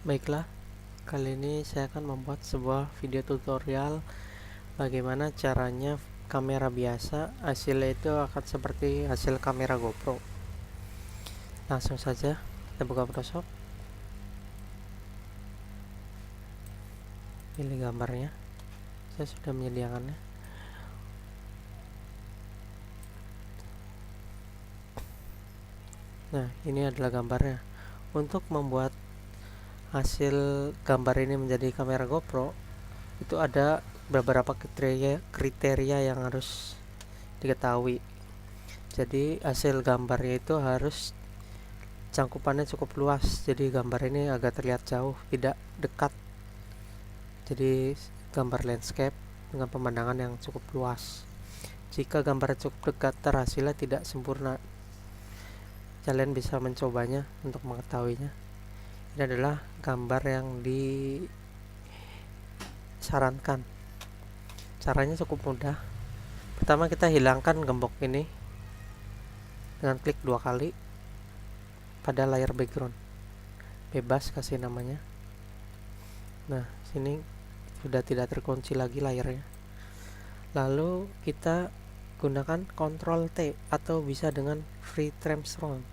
Baiklah, kali ini saya akan membuat sebuah video tutorial bagaimana caranya kamera biasa hasilnya itu akan seperti hasil kamera GoPro. Langsung saja kita buka Photoshop, pilih gambarnya. Saya sudah menyediakannya. Nah, ini adalah gambarnya. Untuk membuat hasil gambar ini menjadi kamera GoPro, itu ada beberapa kriteria yang harus diketahui. Jadi hasil gambarnya itu harus cangkupannya cukup luas, jadi gambar ini agak terlihat jauh, tidak dekat. Jadi gambar landscape dengan pemandangan yang cukup luas. Jika gambar cukup dekat, hasilnya tidak sempurna. Kalian bisa mencobanya untuk mengetahuinya. Ini adalah gambar yang disarankan. Caranya cukup mudah. Pertama, kita hilangkan gembok ini dengan klik 2 kali pada layar background. Bebas kasih namanya. Nah, sini sudah tidak terkunci lagi layarnya. Lalu kita gunakan Ctrl T atau bisa dengan free transform,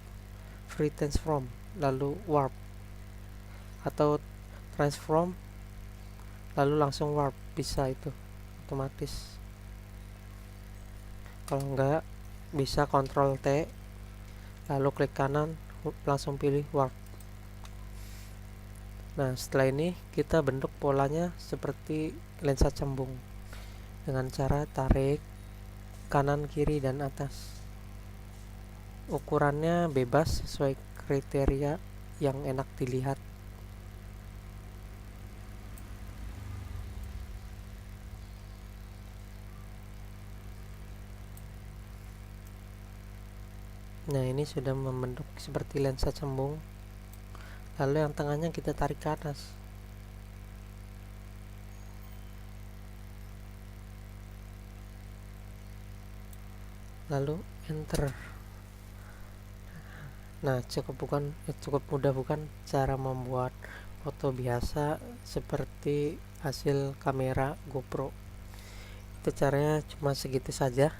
lalu warp atau transform lalu langsung warp, bisa itu otomatis. Kalau enggak, bisa Ctrl T lalu klik kanan langsung pilih warp. Nah, setelah ini kita bentuk polanya seperti lensa cembung dengan cara tarik kanan, kiri, dan atas. Ukurannya bebas sesuai kriteria yang enak dilihat. Nah, ini sudah membentuk seperti lensa cembung. Lalu yang tengahnya kita tarik ke atas. Lalu enter. Nah, cukup mudah bukan cara membuat foto biasa seperti hasil kamera GoPro. Itu caranya cuma segitu saja.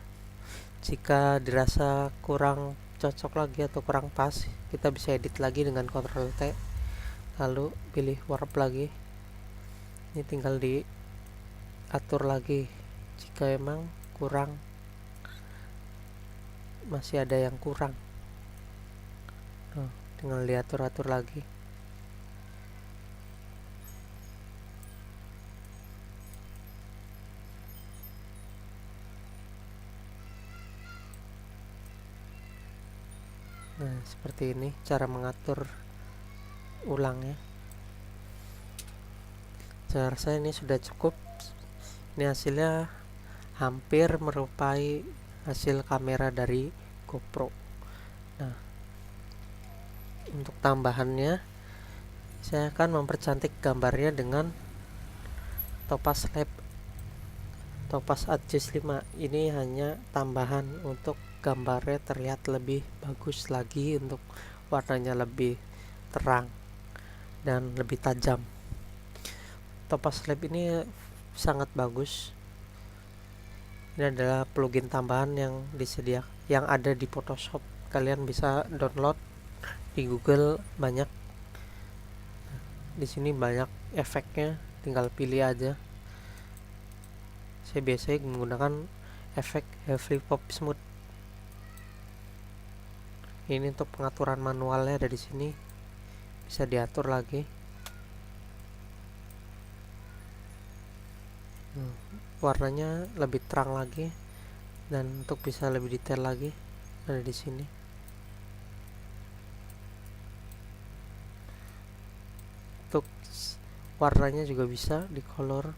Jika dirasa kurang cocok lagi atau kurang pas, kita bisa edit lagi dengan Ctrl T lalu pilih warp lagi. Ini tinggal diatur lagi jika emang kurang, masih ada yang kurang. Tinggal diatur-atur lagi. Nah, seperti ini cara mengatur ulangnya. Saya rasa ini sudah cukup. Ini hasilnya hampir menyerupai hasil kamera dari GoPro. Nah, untuk tambahannya, saya akan mempercantik gambarnya dengan Topaz Lab Topaz Adjust 5. Ini hanya tambahan untuk gambarnya terlihat lebih bagus lagi, untuk warnanya lebih terang dan lebih tajam. Topaz Lab ini sangat bagus. Ini adalah plugin tambahan yang ada di Photoshop. Kalian bisa download di Google, banyak. Di sini banyak efeknya, tinggal pilih aja. Saya biasanya menggunakan efek Heavy Pop Smooth. Ini untuk pengaturan manualnya ada di sini, bisa diatur lagi. Warnanya lebih terang lagi, dan untuk bisa lebih detail lagi ada di sini. Untuk warnanya juga bisa di color,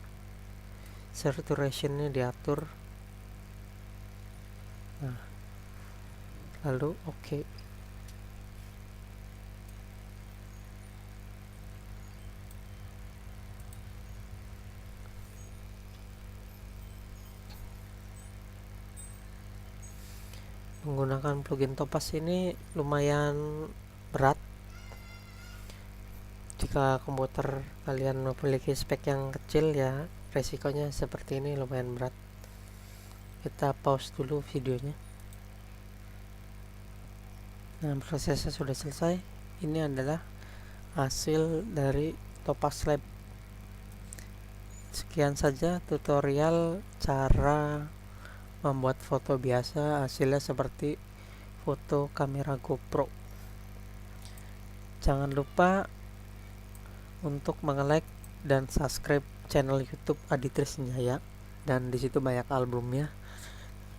saturationnya diatur. Nah, lalu oke. Menggunakan plugin Topaz ini lumayan berat. jika komputer kalian memiliki spek yang kecil ya resikonya seperti ini, lumayan berat. Kita pause dulu videonya. Nah, prosesnya sudah selesai. Ini adalah hasil dari Topaz Lab. Sekian saja tutorial cara membuat foto biasa, hasilnya seperti foto kamera GoPro. Jangan lupa untuk like dan subscribe channel YouTube Aditri Senjaya, dan disitu banyak albumnya,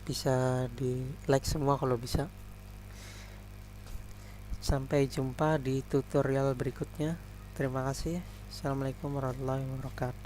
bisa di like semua kalau bisa. Sampai jumpa di tutorial berikutnya. Terima kasih. Assalamualaikum warahmatullahi wabarakatuh.